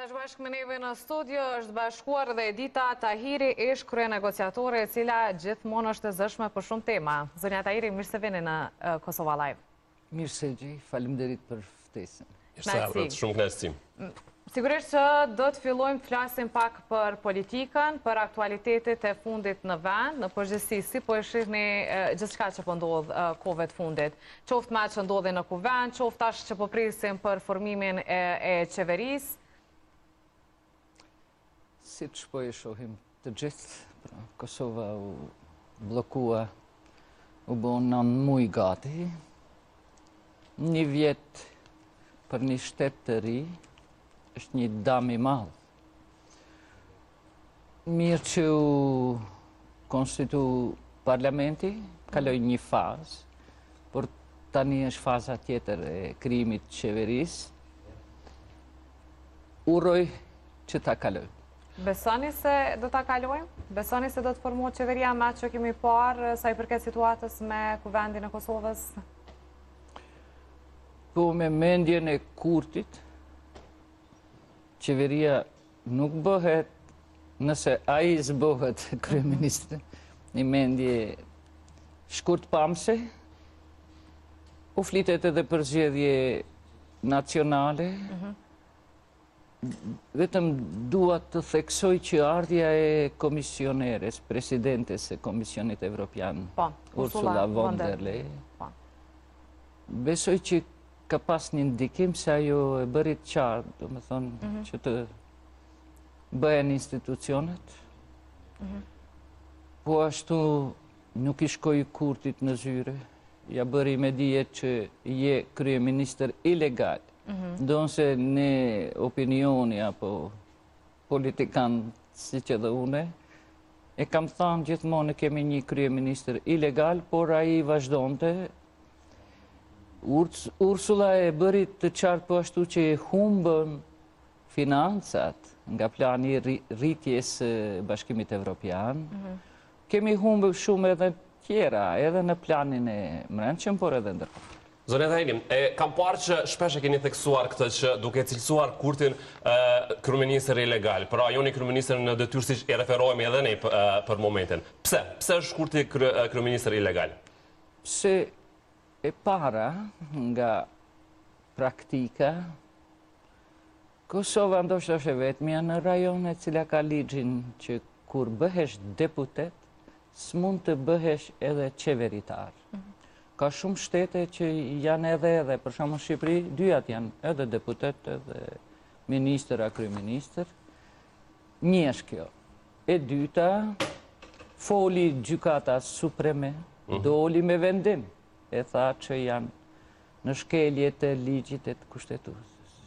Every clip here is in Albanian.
Bashkë me neve në studio është bashkuar dhe Edita Tahiri, ish krye negociatore e cila gjithmonë është e zëshme për shumë tema. Zonja Tahiri, mirë se vini në Kosova Live. Mirë se gji, faleminderit për ftesën. Shumë knasësi. Sigurisht që do të fillojmë të flasim pak për politikën, për aktualitetet e fundit në vend, në përgjithësi si po e shihni gjithçka që po ndodh kohëve të fundit. Qoftë ma që ndodhi në kuvend, qoftë tash që po prisim për formimin e qeverisë. Si që po e shohim të gjithë, Kosova u blokua, u bo 9 muj gati, 1 vjet për një shtet të ri, është një dam i madh. Mirë që u konstitu parlamenti, kaloj një fazë, por tani është faza tjetër e krijimit të qeverisë. Uroj që ta kaloj. Besoni se do ta kalojmë? Besoni se do të formohet qeveria me atë që kemi parë sa i përket situatës me kuvendin e Kosovës? Po me mendjen e Kurtit, qeveria nuk bëhet, nëse ai zbohet kryeministri, një mendje shkurt pamse, u flitet edhe për zgjedhje nacionale. Vetëm dua të theksoj që ardhja e komisioneres, presidentes e Komisionit Evropian, Ursula von der Leyen, besoj që ka pas një ndikim se ajo e bërit qartë, do me thonë që të bëhen institucionet, po ashtu nuk i shkoj Kurtit në zyre, ja bëri me dije që je kryeministër ilegal. Ndonë se ne opinioni apo politikan, si që dhe une, e kam thënë gjithmonë kemi një kryeministër ilegal, por ai vazhdonte. Ursula e bëri të qartë po ashtu që humbën financat nga plani rritjes Bashkimit Evropian. Kemi humbë shumë edhe tjera, edhe në planin e mbrëmshëm, por edhe ndërkohë. Zonja Tahiri, kam parë që shpesh e keni theksuar këtë që duke cilësuar Kurtin kryeministër ilegal, pra jo një kryeministër në detyrë siç e referohemi edhe ne për momentin. Pse? Pse është Kurti kryeministër ilegal? Pse e para nga praktika, Kosova ndoshta është e vetmja në rajon e cila ka ligjin që kur bëhesh deputet, s'mund të bëhesh edhe qeveritar. Ka shumë shtete që janë edhe, për shembull Shqipëri, dyjat janë edhe deputet, edhe ministër, a kryeministër. Një është kjo. E dyta, foli gjykata supreme, doli me vendim. E tha që janë në shkelje të ligjit e të kushtetuesës.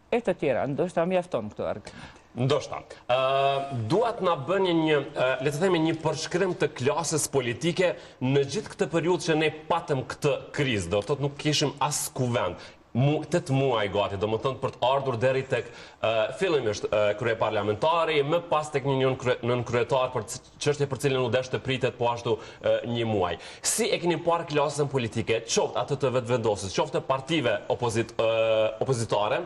E të tjera, ndoshta mjafton këto argumente. Ndoshta. Duat na bëni një, le të themi, një përshkrim të klasës politike në gjithë këtë periudhë që ne patëm këtë krizë. Do të thotë nuk kishim as kuvend. 8 muaj gati, do më thënë për të ardhur deri tek fillimisht krye parlamentari, më pas tek një nën kryetar për çështje për cilën u desh të pritet po ashtu 1 muaj. Si e keni parë klasën politike, qoftë atë të vetëvendosës, qoftë partive opozitare,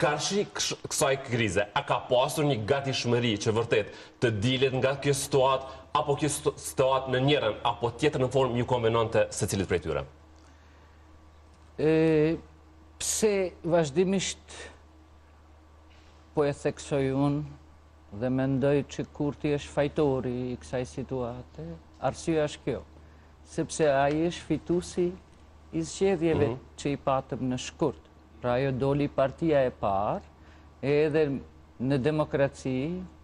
karshi kësaj krize, a ka pasur një gatishmëri që vërtet të dilet nga kjo situatë, apo kjo situatë në njërin apo tjetër në formë një kombinante secilit prej tyre? Pse vazhdimisht po e theksoj unë dhe mendoj që Kurti është fajtori i kësaj situate, arsyeja është kjo, sepse ai është fituesi i zgjedhjeve që i patëm në shkurt. Pra ajo doli partia e parë, edhe në demokraci,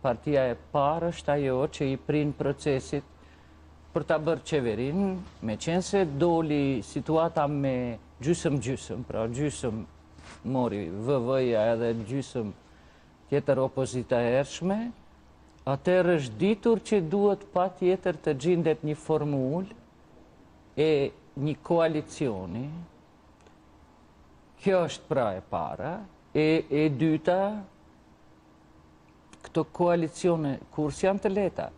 partia e parë është ajo që i prin procesit për ta bërë qeverin, me qenë se doli situata me gjysëm, pra gjysëm mori VV-ja edhe gjysëm tjetër opozita ershme, atëherë është ditur që duhet pa tjetër të gjendet një formulë e një koalicioni. Kjo është pra e para, e dyta, këto koalicione kur janë të leta,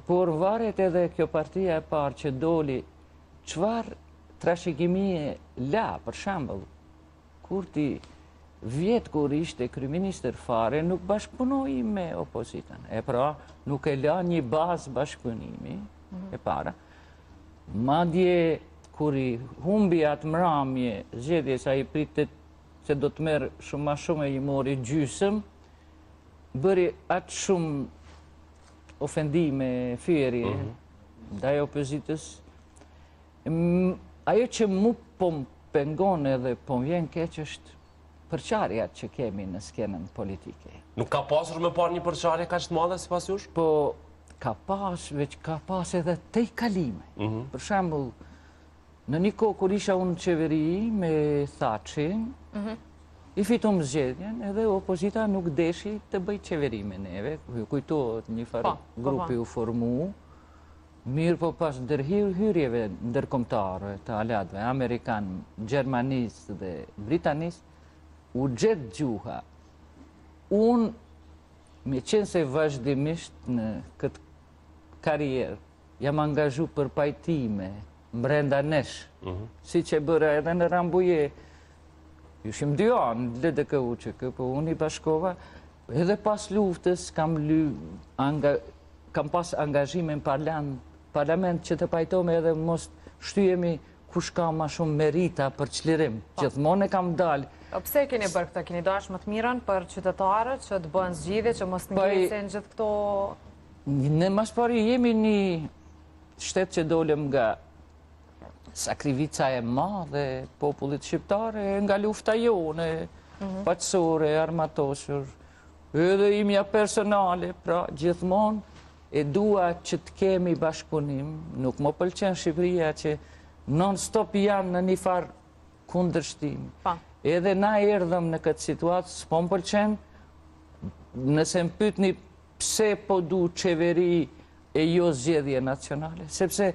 por varet edhe kjo partia e parë që doli çfarë trashëgimie la, për shembull, Kurti vjetë kur ishte kryeministër fare, nuk bashkëpunoi me opozitën. E pra, nuk e la një bazë bashkëpunimi, e para. Madje, kur i humbi atë mramje, zgjedhje sa i pritet se do të merë shumë ma shumë e i mori gjysëm, bëri atë shumë ofendime, fyerje, ndaj opozitës. Ajo që mu po më pengon edhe po më vjen keq është përçarja që kemi në skenën politike. Nuk ka pasur me parë një përçarje kaq të madhe sipas jush? Po ka pas, veç ka pas edhe tej kalime. Për shembull, në një kohë kur isha unë në qeveri me Thacin, i fitum zgjedhjen edhe opozita nuk deshi të bëj qeveri me neve. Ju kujtohet një farë grupi u formu, mirë po pas ndërhyrjeve ndërkombëtare të alatëve, Amerikan, Gjermanisë dhe Britanisë, u gjetë gjuha. Unë, me qenë se vazhdimisht në këtë karierë, jam angazhu për pajtime, mbrenda nesh, si që bëra edhe në Rambuje, ju shim 2 anë, LDK-u që po unë i bashkova, edhe pas luftës kam pas angazhime në parlament që të pajtome edhe mos shtyjemi kush ka ma shumë merita për çlirim. Gjithmonë e kam dalë. Pse keni bërë këtë? Keni dashur më të mirën për qytetarët që të bëhen zgjidhje, që mos ngjesin gjithë këto... Në mas pari jemi një shtet që dolem nga sakrivica e madhe popullit shqiptare, nga lufta jone, paqësore, armatosur, edhe imja personale, pra gjithmonë e dua që të kemi bashkëpunim, nuk më pëlqen Shqipëria që non-stop janë në një farë kundërshtim. Edhe na erdhëm në këtë situatë, s'po më pëlqen, nëse më pyetni pse po du qeveri e jo zgjedhje nacionale, sepse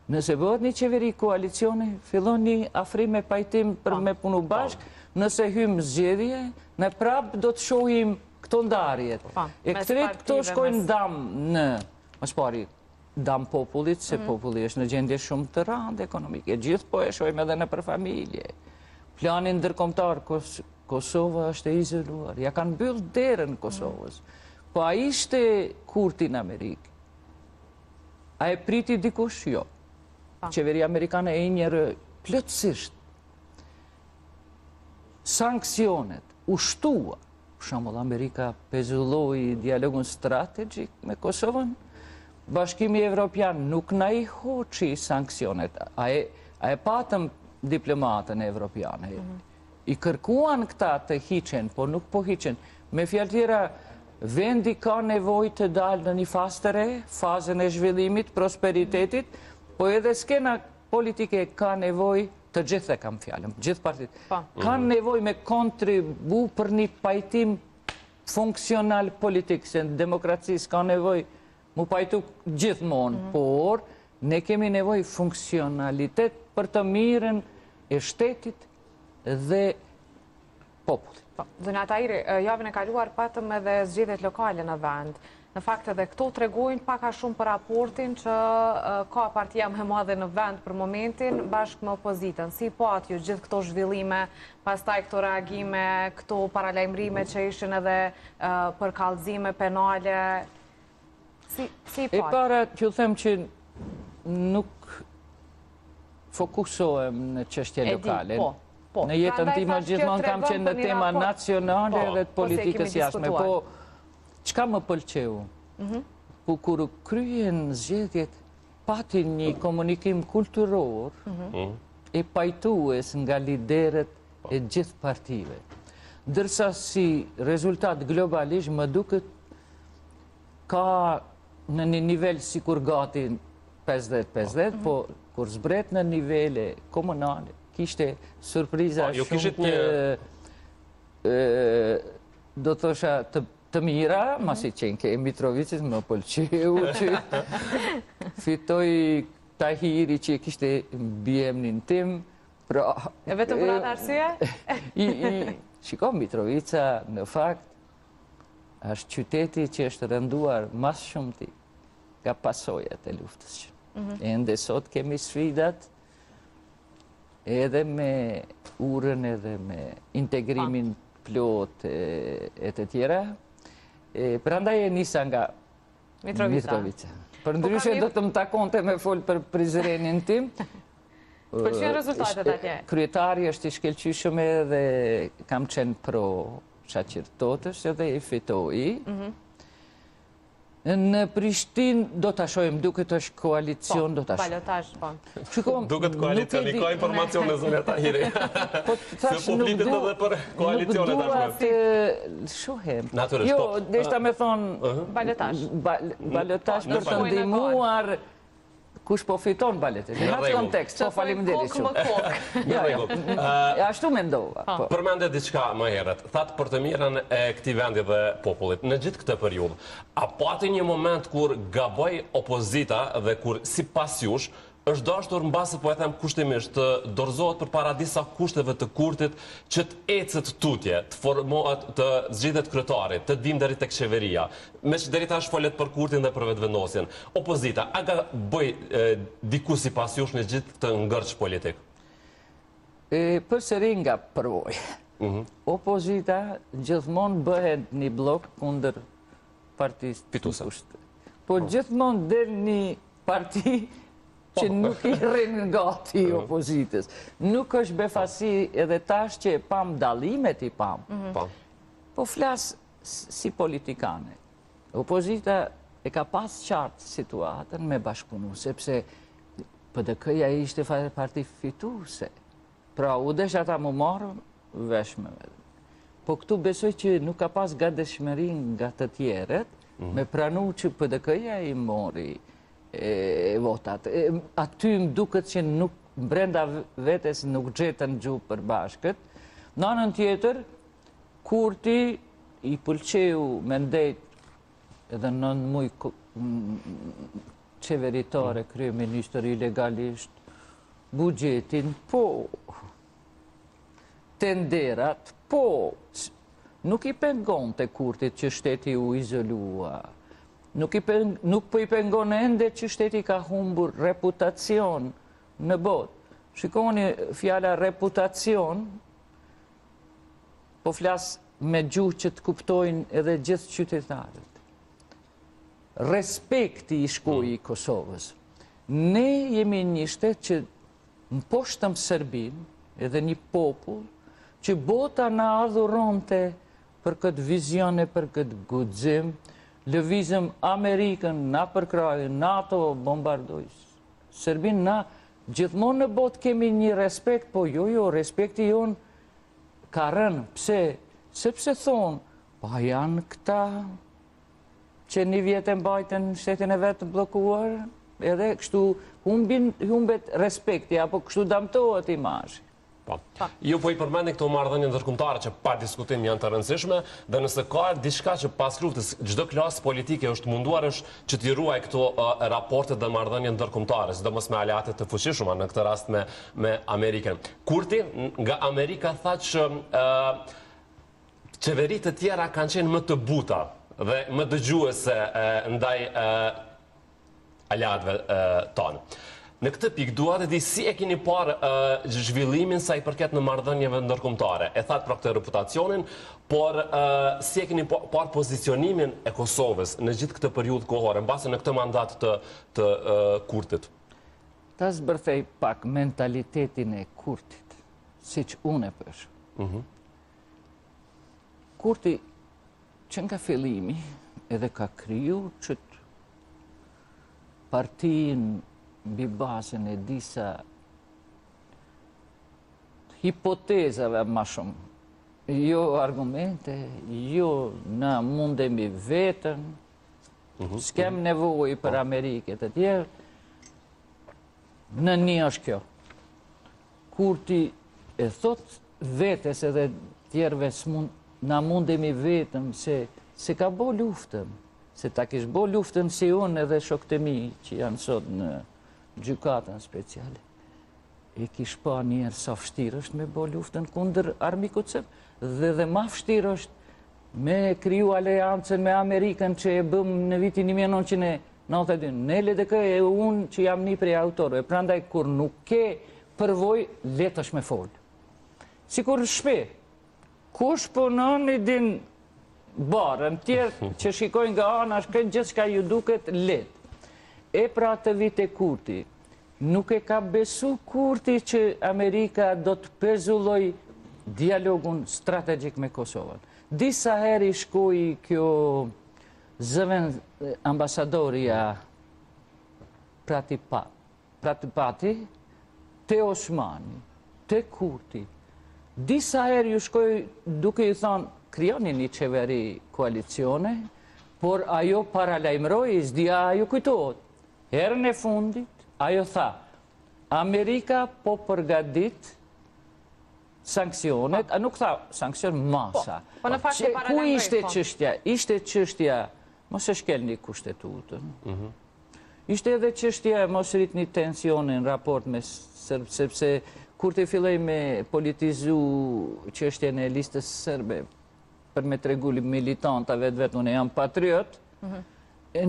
nëse bëhet një qeveri koalicioni, fillon një afrim e pajtim për me punu bashkë, nëse hymë zgjedhje, ne prapë do të shohim këto ndarjet. E këtërit këto shkojnë dam në, më shpari, dam popullit, se populli është në gjendje shumë të randë ekonomike. Gjithë po e shojmë edhe në për familje. Planin ndërkombëtar, Kosova është e izoluar. Ja kanë mbyllë derën Kosovës. Po a ishte Kurti në Amerikë? A e priti dikush? Jo. Qeveria amerikane e njërë plotësisht sankcionet, ushtua. Për shembull, Amerika pezulloi dialogun strategjik me Kosovën, Bashkimi Evropian nuk na i hoqi sankcionet. A e patëm diplomatën evropiane. I kërkuan këta të hiqen, po nuk po hiqen. Me fjalë tjera, vendi ka nevojë të dalë në një fazë të re, fazën e zhvillimit, prosperitetit, po edhe skena politike ka nevojë të gjithë, kam fjalën, gjithë partitë. Kanë nevojë me kontribu për një pajtim funksional politik, se në demokracisë ka nevojë mu pajtu gjithmonë, por ne kemi nevojë funksionalitet për të mirën e shtetit dhe popullit. Zënja Tahiri, javën e kaluar patëm edhe zgjedhjet lokale në vend. Në fakt edhe këto tregojnë pak a shumë për raportin që ka partia më e madhe në vend për momentin bashkë me opozitën. Si po aty gjithë këto zhvillime, pastaj këto reagime, këto paralajmërime që ishin edhe për kallëzime penale. Si po? E para që them që nuk fokusohem në çështje lokale. Në jetën time gjithmonë kam qenë në tema nacionale dhe të politikës jashtme. Po, çka më pëlqeu? Po kur kryen zgjedhjet, pati një komunikim kulturor e pajtues nga liderët e gjithë partive. Ndërsa si rezultat globalisht më duket ka në një nivel si kur gati 50-50, po kur zbret në nivele komunale, kishte surpriza shumë do të thosha të mira, masi qenë ke Mitrovicit më pëlqeu që fitoj Tahiri që kishte bjemnin tim. E vetëm për atë arsye? Shiko, Mitrovica në fakt është qyteti që është rënduar mas shumëti nga pasojat e luftës. Ende sot kemi sfidat edhe me urën edhe me integrimin plot e të tjera. Prandaj e nisa nga Mitrovica. Për ndryshe do të më takonte me folë për Prizrenin tim. Pëlqen rezultatet atje? Kryetari është i shkëlqyshëm dhe kam qenë pro Shaqir Totës edhe i fitoi. Në Prishtinë do të shojmë, duket është koalicion, do të shojmë. Balotazh, po. Duket koalicion, ka informacione zonë Tahiri. Se po flitet edhe për koalicionet tashmë. Shohem. Natyrisht, jo, po. deshta me thonë balotazh. Balotazh për të ndihmuar kush po fiton baletin. Në atë kontekst, po faleminderit shumë. Në rregull. Ashtu mendova. Përmende diçka më herët. Thatë për të mirën e këtij vendi dhe popullit. Në gjithë këtë periudhë, a pati një moment kur gaboi opozita dhe kur sipas jush është dashur mbase po e them kushtimisht të dorëzohet përpara disa kushteve të Kurtit që të ecet tutje, të formohet, të zgjidhet kryetari, të dim deri tek qeveria. Me që deri tash folet për Kurtin dhe për vetëvendosjen. Opozita, a ka bëj diku sipas jush në gjithë këtë ngërç politik? Përsëri nga përvoj. Opozita gjithmonë bëhet një blok kundër partisë fituese. Po gjithmonë del një parti që nuk i rrin gati opozitës. Nuk është befasi edhe tash që e pam dallimet i pam. Po flas si politikane. Opozita e ka pas qartë situatën me bashkëpunu, sepse PDK-ja ishte parti fituese. Pra u desh ata më marrën vesh me vetë. Po këtu besoj që nuk ka pas gatishmëri nga të tjerët me pranu që PDK-ja i mori votat. Aty më duket që nuk brenda vetes nuk gjetën gjuhë për bashkët. Në anën tjetër, Kurti i pëlqeu me ndejt edhe në muj qeveritare kryeministër ilegalisht bugjetin, po tenderat, po nuk i pengon të Kurtit që shteti u izolua. Nuk po i pengon ende që shteti ka humbur reputacion në botë. Shikoni fjala reputacion, po flas me gjuhë që të kuptojnë edhe gjithë qytetarët. Respekti i shkoi i Kosovës. Ne jemi një shtet që mposhtëm Serbin, edhe një popull, që bota na adhuronte për këtë vizione, për këtë guxim, lëvizëm Amerikën, na përkrajën, NATO bombardojës. Serbin na gjithmonë në botë kemi një respekt, po jo, respekti jonë ka rënë. Pse? Sepse thonë, pa janë këta që një vjetë e mbajtën shtetin e vetë blokuar, edhe kështu humbet respekti, apo kështu damtohet imazhi. Ju po i përmendni këto marrëdhënie ndërkombëtare që pa diskutim janë të rëndësishme, dhe nëse ka diçka që pas luftës çdo klasë politike është munduar është që t'i ruaj këto raporte dhe marrëdhënie ndërkombëtare, sidomos me aleate të fuqishëm, në këtë rast me Amerikën. Kurti nga Amerika tha që qeveritë të tjera kanë qenë më të buta dhe më dëgjuese ndaj aleatëve tonë. Në këtë pikë, dua të di si e keni parë zhvillimin sa i përket në marrëdhënieve ndërkombëtare. E thatë për këtë reputacionin, por si e keni parë pozicionimin e Kosovës në gjithë këtë periudhë kohore, mbase në këtë mandat të Kurtit? Ta zbërthej pak mentalitetin e Kurtit, siç unë e pesh. Kurti që nga fillimi edhe ka kriju që partinë mbi bazën e disa hipotezave ma shumë. Jo argumente, jo na mundemi vetën, s'kem nevojë për Amerikët e tjerë. Në një është kjo. Kurti e thot vetes edhe tjerëve na mundemi vetëm se ka bo luftën. Se ta kish bo luftën si unë edhe shokët e mi që janë sot në gjykatën speciale. E kish pa njerë sa vështirë është me bo luftën kundër armikut sëp, dhe ma vështirë është me kriju aleancën me Amerikën që e bëm në vitin 1992. Ne LDK e unë që jam një prej autorëve, prandaj kur nuk ke përvoj, letë është me folë. Si kur shpe, kush punon i din barën, tjerë që shikojnë nga ana, shkën gjithë shka ju duket letë. E pra të vite Kurti, nuk e ka besu Kurti që Amerika do të pezulloj dialogun strategjik me Kosovën. Disa heri shkoj kjo zëven ambasadoria Pratipati, te Osmani, te Kurti. Disa herë ju shkoj duke i thonë, krijoni një qeveri koalicione, por ajo paralajmëroi, s'dia ajo kujtohet. Herën e fundit, ajo tha, Amerika po përgadit sankcionet, a nuk tha sankcion masa. Po në fakt e Ku paralajmëroi. ishte çështja? Ishte çështja, mos e shkelni kushtetutën. Ishte edhe çështja mos rritni tensionin në raport me Serb, sepse kur të filloj me politizu çështjen e listës serbe, për me tregu militantave vetë unë jam patriot,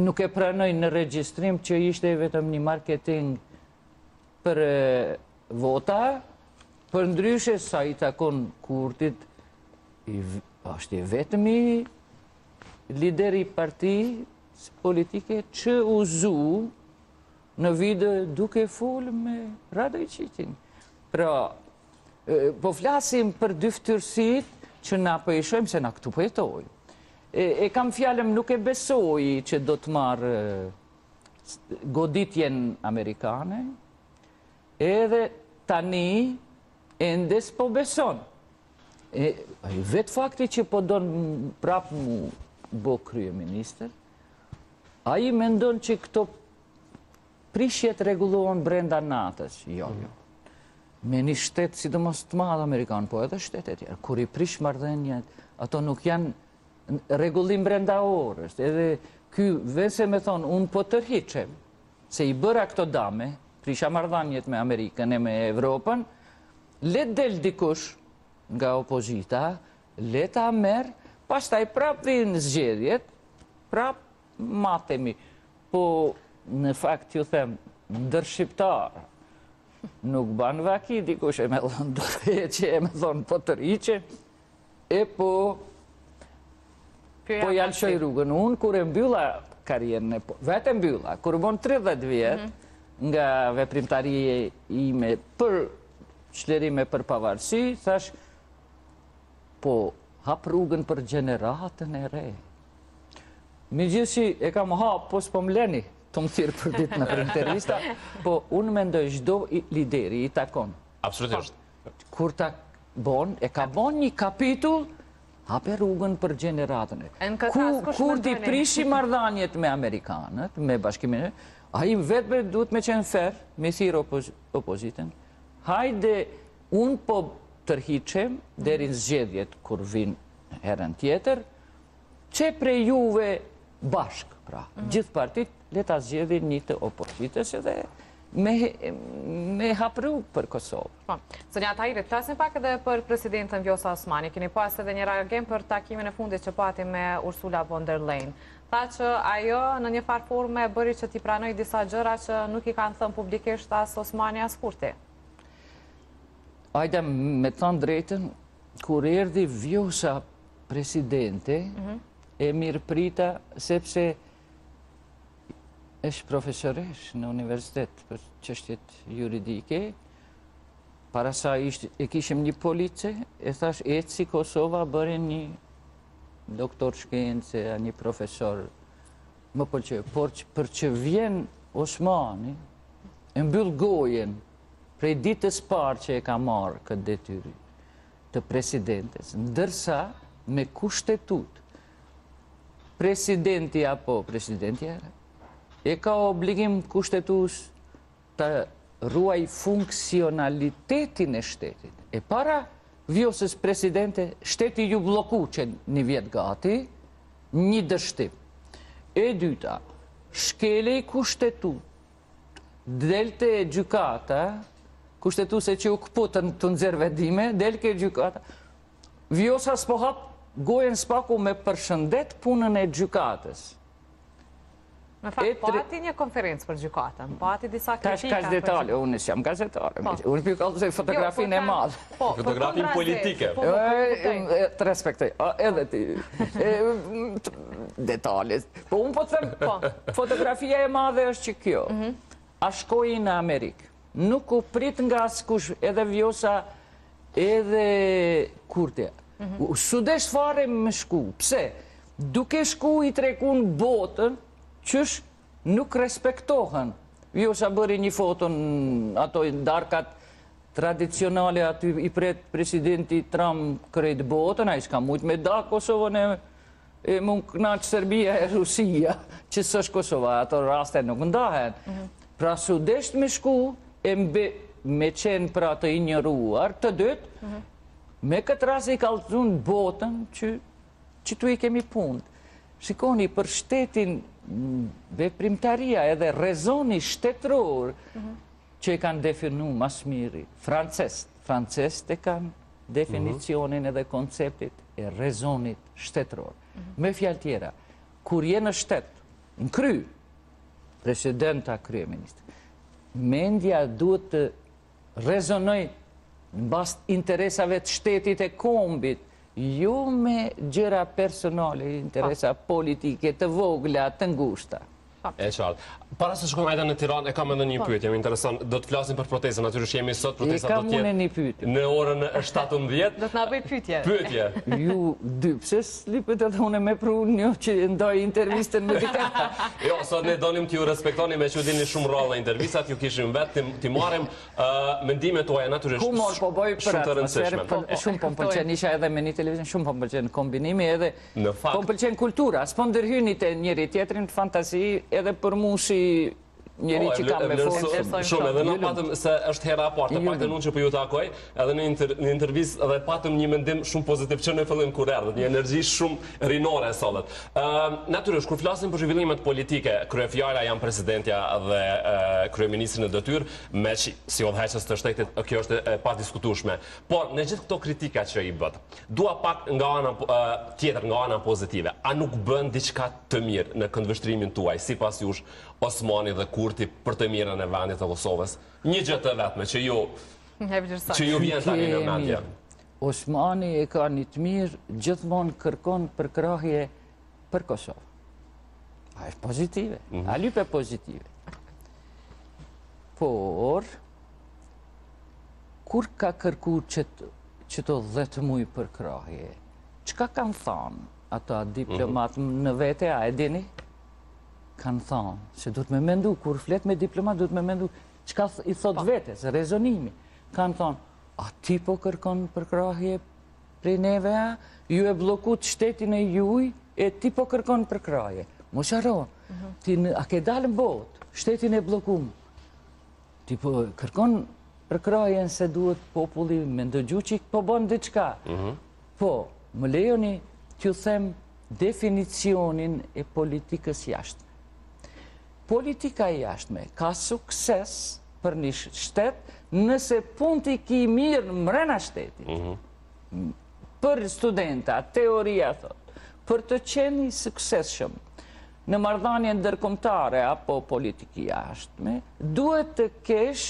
nuk e pranoj në regjistrim që ishte vetëm një marketing për vota, për ndryshe sa i takon Kurtit, është i vetëmi lideri parti politike që uzu në vide duke folë me Radojqićin. Pra, po flasim për dy ftyrësit që na po i shohim se na këtu po jetoj. E kam fjalëm nuk e besoj që do të marrë goditjen amerikane, edhe tani endes po beson. Vetë fakti që po donë prapë mu bo kryeministër, a i mendon që këto prishjet regulohen brenda natës. Jo. Me një shtetë, sidomos të madhë Amerikanë, po edhe shtetet tjerë, kur i prish marrëdhëniet, ato nuk janë rregullim brenda orës. Edhe ky vese me thonë, unë po tërhiqem, se i bëra këto dame, prisha marrëdhëniet me Amerikën e me Evropën, le del dikush nga opozita, le ta merë, pastaj prap vinë zgjedhjet, prap matemi. Po, në fakt ju them, ndër shqiptarë, nuk banë vaki, dikush e me thonë dorëheqe, e me thonë po tërhiqe, e po jalëshoj rrugën. Unë, kur e mbylla karierën, vetë mbylla, kur bon 30 vjetë, nga veprimtarie ime për shlerime për pavarësi, thash, po hap rrugën për gjeneratën e re. Mi gjithë që e kam hap, po s'po m'leni të më thirë për ditë në intervista, po unë mendoj çdo lideri i takon. Absolutisht. Kur ta bon, e ka bon një kapitull, hape rrugën për gjeneratën e. Kur ti prishi marrëdhëniet me Amerikanët, me bashkimin e, a i vetëve duhet me qenë fer, me thirë opozitën, hajde, unë po tërhiqem, deri në zgjedhjet kur vinë herën tjetër, që prej juve bashkë, pra, gjithë partit, leta zgjedhin një të opozitës edhe me hapru për Kosovë. Zonja Tahiri, flasim pak edhe për presidentën Vjosa Osmani. Keni pas edhe një reagim për takimin e fundit që pati me Ursula von der Leyen. Tha që ajo në një farë forme bëri që t'i pranoj disa gjëra që nuk i kanë thënë publikisht as Osmani as Kurti. Ajde me thënë drejtën, kur erdi Vjosa presidente, e mirë prita, sepse është profesoresh në universitet për çështjet juridike. Para sa e kishim një police, e thash, eci Kosova bërin një doktor shkence, një profesor, më pëlqej. Por për që vjen Osmani, e mbyll gojen prej ditës parë që e ka marrë këtë detyri të presidentes, ndërsa me kushtetut, presidenti apo presidentja e ka obligim kushtetus të ruaj funksionalitetin e shtetit. E para Vjosës presidente, shteti ju bloku që një vjetë gati, një dështim. E dyta, shkelej kushtetut, delte e gjykata, kushtetuse që u këputën të nëzirë vedime, delte e gjykata, Vjosa s'po hap gojen s'paku me përshëndet punën e gjykatës. Në fakt, pati një konferencë për gjykatën, pati disa Tash kritika. ka detale, unë jam gazetare. Unë për kallëzoj fotografinë e madhe. Fotografin politike. Të respektoj, edhe ti. Detale. Po unë po të them, fotografia e madhe është që kjo. A shkoj në Amerikë. Nuk u prit nga askush, edhe Vjosa, edhe Kurtja. Sudesh fare me shku. Pse? Duke shku I trekun botën, qësh nuk respektohen. Vjosa bëri një foton, ato darkat tradicionale, aty I pret presidenti Trump krejt botën, a I s'ka mujt me da Kosovën e mund knaq Serbia e Rusia, që s'është Kosova, ato raste nuk ndahen. Pra sudesht me shku, e me qenë pra të injoruar, të dytë, me këtë rast I kallëzun botën që tu I kemi punë. Shikoni, për shtetin veprimtaria edhe rezoni shtetëror që I kanë definu mas miri, francest e kanë definicionin edhe konceptit e rezonit shtetëror. Me fjalë tjera, kur je në shtet, në kry, presidenta kryeministri, mendja duhet të rezonoj në bast interesave të shtetit e kombit, jo me gjëra personale, interesa politike të vogla, të ngushta. E qartë. Para se shkojmë ajde në Tiranë, e kam edhe një pyetje, më intereson, do të flasim për protestën, natyrisht jemi sot, protesta do të jetë në orën 17. Do të na bëj pyetje. Pyetje. Ju dy, pse slipet edhe une me pru një që ndoj intervistën me dika? Jo, sot ne donim t'ju respektoni me që dini shumë rralla intervistat, ju kishim vetë, t'i marim mendimet tuaja natyrisht Humor po bëj për shumë të atmosferë, rëndësishme. shumë po më pëlqen, isha edhe me një televizion, shumë po më pëlqen kombinimi edhe Në fakt. po më pëlqen kultura, s'po ndërhyni te njëri tjetrin të fantasi edhe për mu si njëri që kam me forë. Shumë, edhe në patëm se është hera partë, të paktën unë që për ju takoj, edhe në intervjist edhe patëm një mendim shumë pozitiv që në fillim kur erdhët, një energji shumë rinore e sollet. Natyrisht, kur flasim për zhvillimet politike, kryefjala janë presidentja dhe kryeministri në detyrë, me që si udhëheqës të shtetit, kjo është e padiskutueshme. Por në gjithë këto kritika që I bët, dua pak nga ana tjetër, nga ana pozitive. A nuk bën diçka të mirë në këndvështrimin tuaj, sipas jush Osmani dhe Kurti për të mirën e vendit të Kosovës? Një gjë të vetme që ju vjen tani në mendje. Osmani e ka një të mirë, gjithmonë kërkon përkrahje për Kosovë. A është pozitive, a lype pozitive. Por, kur ka kërku që të 10 muj përkrahje, çka kanë thanë ata diplomatë në vete, a e dini? Kanë thanë, se du të me mendu, kur flet me diplomat, du të me mendu, qka I thot vetes, rezonimi. Kanë thanë, a ti po kërkon përkrahje prej neve, ju e blokut shtetin e juj, e ti po kërkon përkrahje. Mos harro, a ke dalë në botë, shtetin e blokum. Ti po kërkon përkrahjen se duhet populli me ndëgju që po bon diçka. Po, më lejoni t'ju them definicionin e politikës jashtë. Politika e jashtme ka sukses për një shtet nëse punë t'i ki mirë në mrena shtetit. Për studenta, teoria thot, për të qenë suksesshëm në marrëdhënie ndërkombëtare apo politikë jashtme, duhet të kesh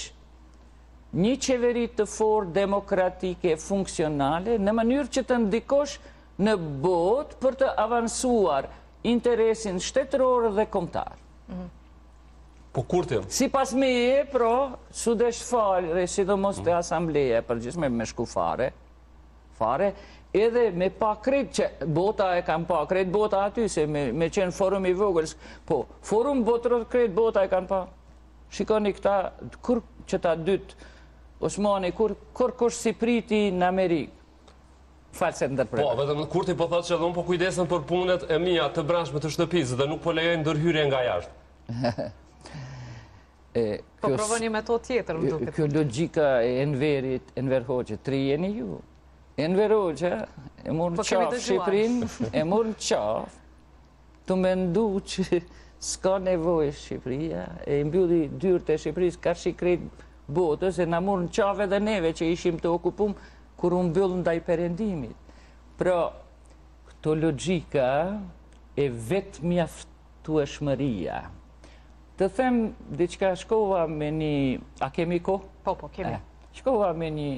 një qeveri të fortë, demokratike, funksionale, në mënyrë që të ndikosh në botë për të avansuar interesin shtetëror dhe kombëtar. Po Kurti? Si pas me pro, sudesh fare, sidomos të asambleje, përgjithme me shku fare, edhe me pa kret që bota e kam pa, kret bota aty, se me qenë forum I vogël, po, forum botëror kret bota e kam pa. Shikoni këta, kur që ta dytë, Osmani, kur kush si priti në Amerikë, falë se ndërprejtë. Po, vetëm Kurti po thotë që edhe unë po kujdesen për punët e mia të brendshme të shtëpisë dhe nuk po lejojnë ndërhyrje nga jashtë. Po provon një metodë tjetër, më duket. Kjo logjika e Enverit, Enver Hoxha, tri jeni ju. Enver Hoxha e morë në qafë Shqipërinë, e morë në qafë, të mendu që s'ka nevojë Shqipëria, e mbylli dyrët e Shqipërisë ka krejt botës, e na morë në qafë edhe neve që ishim të okupum kur unë mbyllë ndaj perëndimit. Pra, këto logjika e vetë mjaftueshmëria Të them diçka, shkova me një, a kemi kohë? Po, kemi. Shkova me një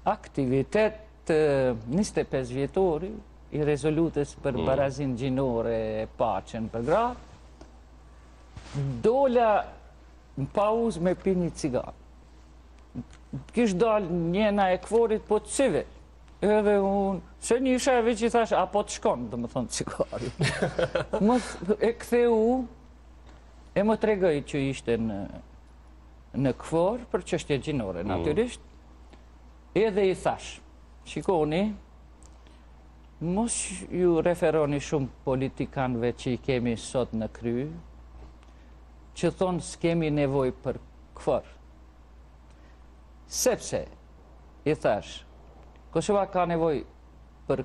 aktivitet 25 vjetori i rezolutës për barazin gjinore e paqen për gra. Dola në pauzë me pi një cigar. Kish dalë njena e kvorit, po të cive. Edhe unë, se një sheve që i thash, apo të shkonë, dhe më thonë cigari. Më e ktheu, e më tregoj që ishte në kvor, për çështje gjinore, natyrisht, edhe i thash, shikoni, mos ju referoni shumë politikanëve që i kemi sot në kry, që thonë s'kemi nevoj për kvor. Sepse, i thash, Kosova ka nevoj për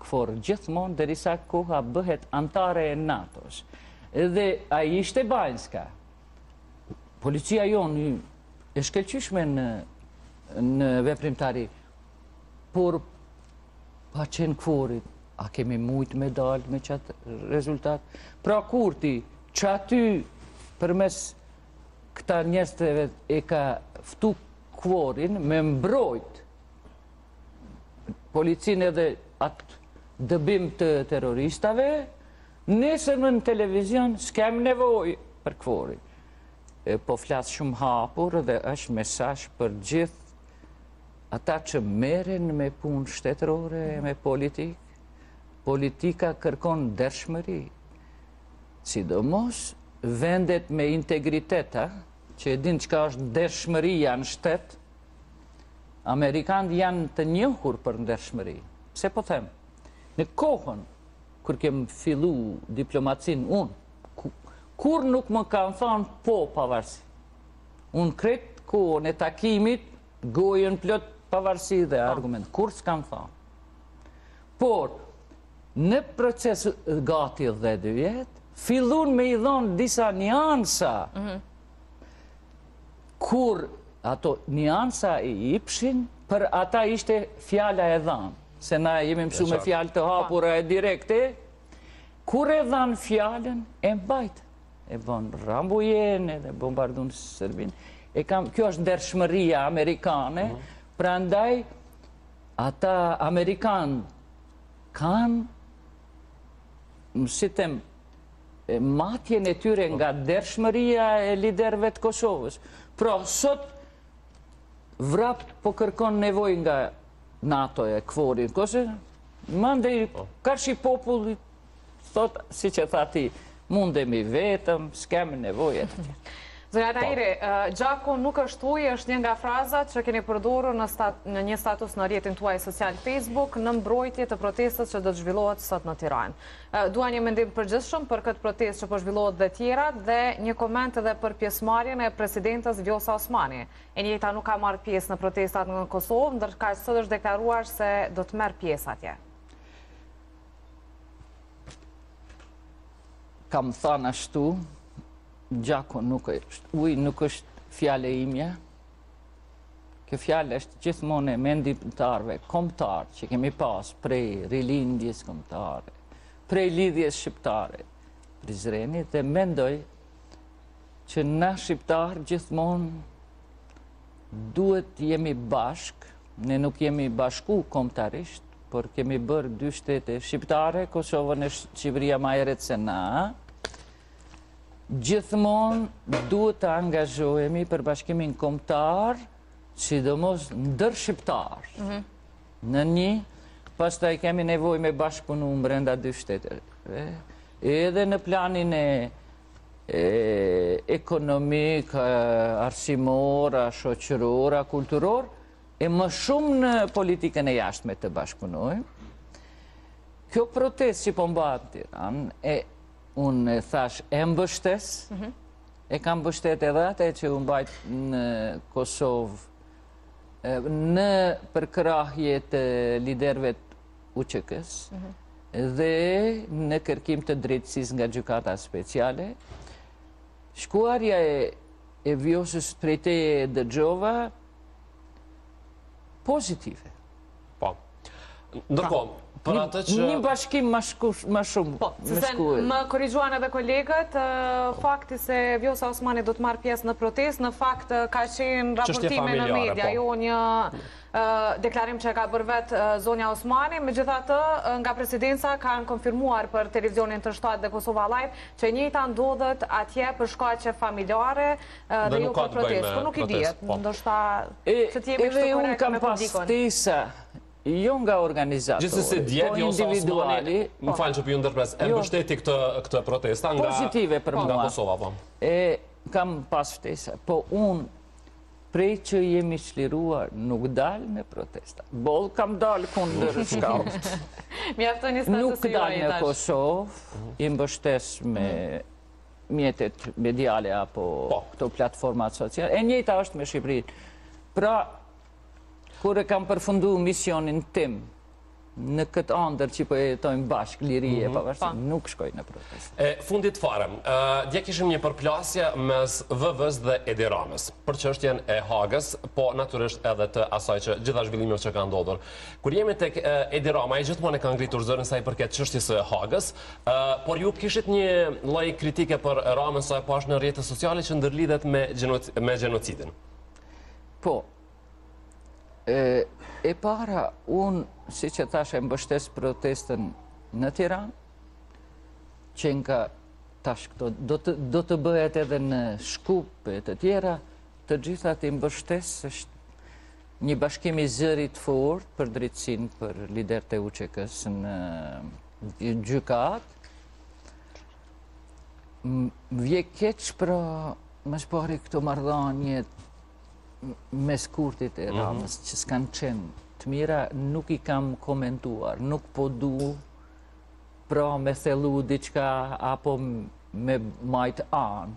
kvor gjithmonë, derisa koha bëhet antare e NATO-s. Edhe a ishte Banjska. Policia jonë e shkelqyshme në veprimtari, por pa qenë kvorit, a kemi mujt me dalë me qatë rezultat? Pra Kurti, që aty përmes këta njerëzve e ka ftu kvorin me mbrojt policinë edhe atë dëbim të terroristave, nesër në televizion s'kem nevoj për kvorin. Po flasë shumë hapur dhe është mesazh për gjithë ata që merren me punë shtetërore, me politikë. Politika kërkon ndershmëri. Sidomos vendet me integriteta, që e din çka është ndershmëria në shtet, Amerikanë janë të njohur për ndershmëri. Pse po them? Në kohën kur kem fillu diplomacin unë, kur nuk më kanë thënë po pavarësi. Unë kret kohën e takimit, gojën plot pavarësi dhe argument. Kur s'kam thënë. Por, në proces gati 10 vjet, fillun me i dhonë disa njansa, kur ato njansa i ipshin, për ata ishte fjala e dhanë. Se na jemi mësu me fjalë të hapura e direkte, kur e dhanë fjallën, e mbajtë. E bon Rambujen, e bombardun Serbin. Kjo është ndershmëria amerikane, pra ndaj, ata Amerikanë kanë, mësitem, matjen e tyre nga ndershmëria e liderëve të Kosovës. Pra, sot, vrap po kërkon nevoj nga NATO e kvorin Kosovë, mandej karshi popullit, thot, si që tha ti, mundemi vetëm, s'kemi nevoj e të tjerë. Zonja Tahiri, gjaku nuk është ujë, është një nga frazat që keni përdorur në një status në rrjetin tuaj social Facebook në mbrojtje të protestës që do të zhvillohet sot në Tiranë. Dua një mendim përgjithshëm për këtë protestë që po zhvillohet dhe tjerat dhe një koment edhe për pjesëmarrjen e presidentës Vjosa Osmani. E njëjta nuk ka marrë pjesë në protestat në Kosovë, ndërkaq sot është deklaruar se do të merr pjesë atje. Kam thënë ashtu, gjaku nuk është, uj nuk është fjale imja. Kjo fjale është gjithmonë e mendimtarëve, kombëtar që kemi pas prej rilindjes kombëtare, prej lidhjes shqiptare, Prizreni, dhe mendoj që na shqiptarë gjithmonë duhet jemi bashk, ne nuk jemi bashku kombëtarisht, por kemi bërë 2 shtete shqiptare, Kosovën e Shqipëria ma eret se na, gjithmonë duhet të angazhohemi për bashkimin kombëtar, sidomos ndër shqiptar. Në një, pastaj kemi nevojë me bashkëpunu brenda 2 shteteve. Edhe në planin e ekonomik, arsimor, shoqëror, kulturor, e më shumë në politikën e jashtme të bashkëpunojmë. Kjo protestë që po mbahet në Tiranë, unë thash e mbështes, e kam mbështet edhe atë që u mbajt në Kosovë, në përkrahje të liderëve të UÇK-s dhe në kërkim të drejtësisë nga gjykata speciale. Shkuarja e Vjosës prej teje dëgjova pozitive. Po. Ndërkohë, për atë që... Një bashkim ma shumë. Po, më korrigjuan edhe kolegët, fakti se Vjosa Osmani do të marrë pjesë në protest, në fakt ka qenë raportime në media, jo një deklarim që ka bërë vetë zonja Osmani, megjithatë nga presidenca kanë konfirmuar për televizionin të shtatë dhe Kosova Live që njëjta ndodhet atje për shkaqe familjare dhe jo për protest. Po nuk i dihet, ndoshta që t'jemi kështu korrekt me publikun. Jo nga organizatorë, Gjithsesi djetë Vjosa Osmani, më falë që për ju ndërpres, e mbështeti këtë protesta pozitive për mua. Nga Kosova, po. Kam pas ftesa, po unë prej që jemi shliruar nuk dalë me protesta. Bol kam dalë kundër shkallët. Nuk dalë në Kosovë, i mbështes me mjetet mediale apo këto platformat sociale. E njëjta është me Shqipërinë. Pra, kur e kam përfundu misionin tim në këtë andër që po jetojmë bashkë, lirije, pavarësi, nuk shkoj në protest. Fundit fare, dje kishim një përplasje mes VV-s dhe Edi Ramës, për çështjen e Hagës, po natyrisht edhe të asaj që gjitha zhvillimeve që ka ndodhur. Kur jemi tek Edi Rama, ai gjithmonë e ka ngritur zërin sa i përket çështjes së Hagës, por ju kishit një lloj kritike për Ramën sa e pash në rrjetet sociale që ndërlidhet me gjenocidin. Po, e para, unë, si që thash e mbështes protestën në Tiranë, që nga tash këto, do të bëhet edhe në Shkupe të tjera, të gjithat i mbështes, është një bashkim i zërit fort për drejtësinë për liderët e UÇK-s në gjykat. Vje keq pra më shpari këto marrëdhënie mes Kurtit e Ramës, që s'kanë qenë të mira, nuk i kam komentuar, nuk po du pra me thellu diçka apo me majt anë.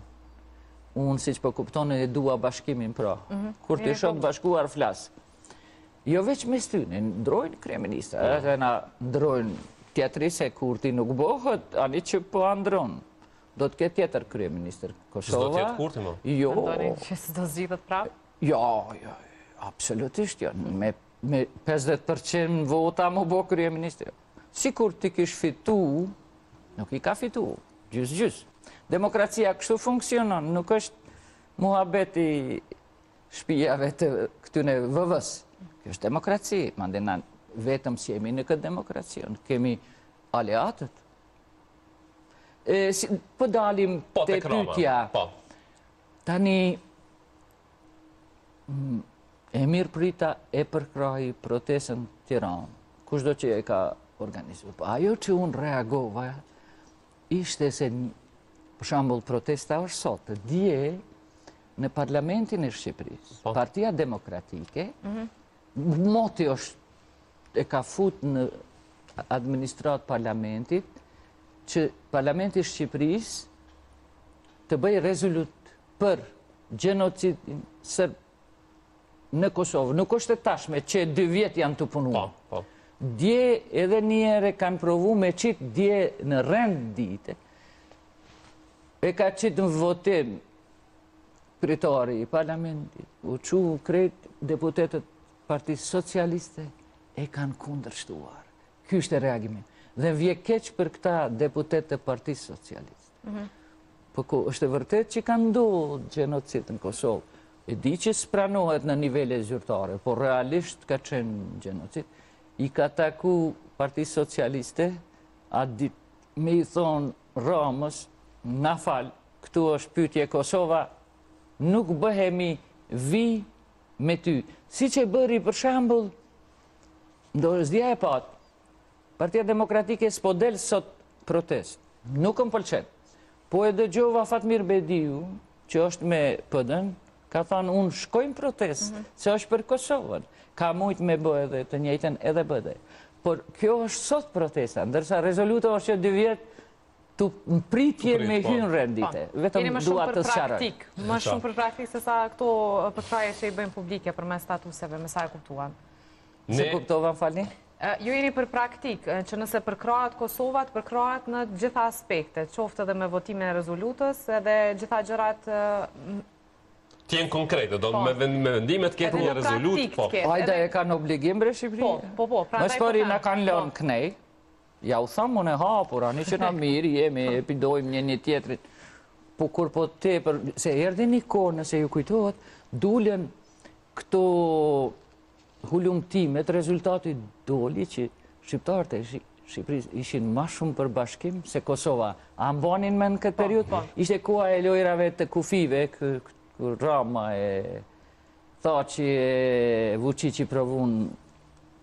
Unë si që po kuptonë e dua bashkimin pra. Kur të shok bashkuar flasë. Jo veç me styne, ndrojnë kryeministra, e na ndrojnë tjetëri se Kurti nuk bohët, ani që po andronë. Do të ketë tjetër kryeministër Kosova. S'do tjetë Kurti, mo? Jo. Ndoni që s'do zgjidhet prapë? Jo, absolutisht jo. Me 50% vota më bo kryeministër. Si kur ti kish fitu, nuk i ka fitu, gjys. Demokracia kështu funksionon, nuk është muhabeti shpijave të këtyne VV-s. Kjo është demokraci, mandena vetëm si jemi në këtë demokracion, kemi aleatët. Po dalim të pyetja. Tani, Emir Prita e përkrahi protestën Tiranë, kushdo që e ka organizuar. Ajo që unë reagova, ishte se, për shembull, protesta është sot, dje në Parlamentin e Shqipërisë, Partia Demokratike, moti është e ka fut në administrat parlamentit, që Parlamenti i Shqipërisë të bëj rezolut për gjenocidin sërb në Kosovë. Nuk është e tashme që 2 vjet janë të punuar. Dje edhe njëre kanë provu me qitë dje në rend dite. E ka qitë në votim kryetari i parlamentit, u qu krejt deputetet Partisë Socialiste e kanë kundërshtuar. Ky është e reagimin. Dhe vje keq për këta deputet të Partisë Socialiste. Po është e vërtet që kanë ndodhur gjenocid në Kosovë. E di që s'pranohet në nivele zyrtare, por realisht ka qenë gjenocid. I ka taku Partisë Socialiste, me i thonë Ramës, na falë, këtu është pyetje Kosova, nuk bëhemi vi me ty. Si që bëri për shambull, ndërësdja e patë, Partia Demokratike s'po del sot protest. Nuk më pëlqen. Po e dëgjova Fatmir Bediu, që është me PD-n, ka thonë unë shkojmë protest, se është për Kosovën. Ka mujtë me bë edhe të njëjtën edhe bëde. Por kjo është sot protesta, ndërsa rezoluta është që 2 vjet të pritje me hynë rendite. Vetëm dua të sharoj. Më shumë për praktik se sa këto përkraje që i bëjmë publike për me statuseve, me sa e kuptuan. Se kuptovan, falni? Ju jeni për praktik, që nëse përkrahet Kosova, të përkrahet në gjitha aspekte, qoftë edhe me votimin e rezolutës, edhe gjitha gjërat t'jenë konkrete, do me vendimet ketë Edhe një në rezolut. praktikë Po. t'ketë. Ajde Edhe- e kanë obligim bre Shqipëria. Po, prandaj Më shpari po në them. kanë lënë knej, ja u thamë unë e hapur, ani që na mirë jemi, epidojmë një tjetrit. Po kur po tepër, se erdhi një kohë, nëse ju kujtohet, dulen këto hulumtimet, rezultati doli që shqiptarët e Shqipërisë ishin ma shumë për bashkim se Kosova. A mbanin me në këtë periud? Ishte koha e lojrave të kufive, kër Rama e tha që Vučići provun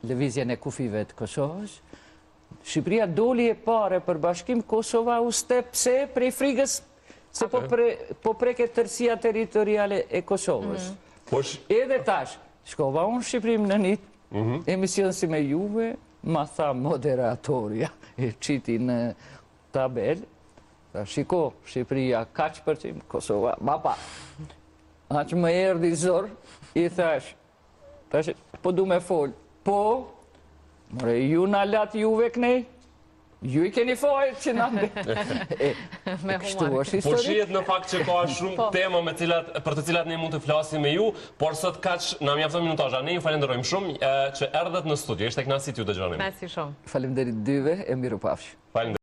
lëvizjen e kufive të Kosovës. Shqipëria doli e pare për bashkim, Kosova u step pse prej frigës se po preket tërësia territoriale e Kosovës. Edhe tash, shkova unë Shqipërim në një emision si me juve, ma tha moderatorja e qiti në tabel, tha shiko, Shqipëria kaq përqim, Kosova, ma pa. Aq më erdi zor, i thash, po du me fol, po, mëre, ju në lat juve kënej, ju i keni fojt që në Me kështu humor. është Po histori. shihet në fakt që ka shumë tema për të cilat ne mund të flasim me ju, por sot kaq na mjafton minutazha. Ne ju falenderojmë shumë që erdhët në studio. Ishte kënaqësi t'ju dëgjonim. Merci shumë. Faleminderit dyve e miru pafshi. Faleminderit.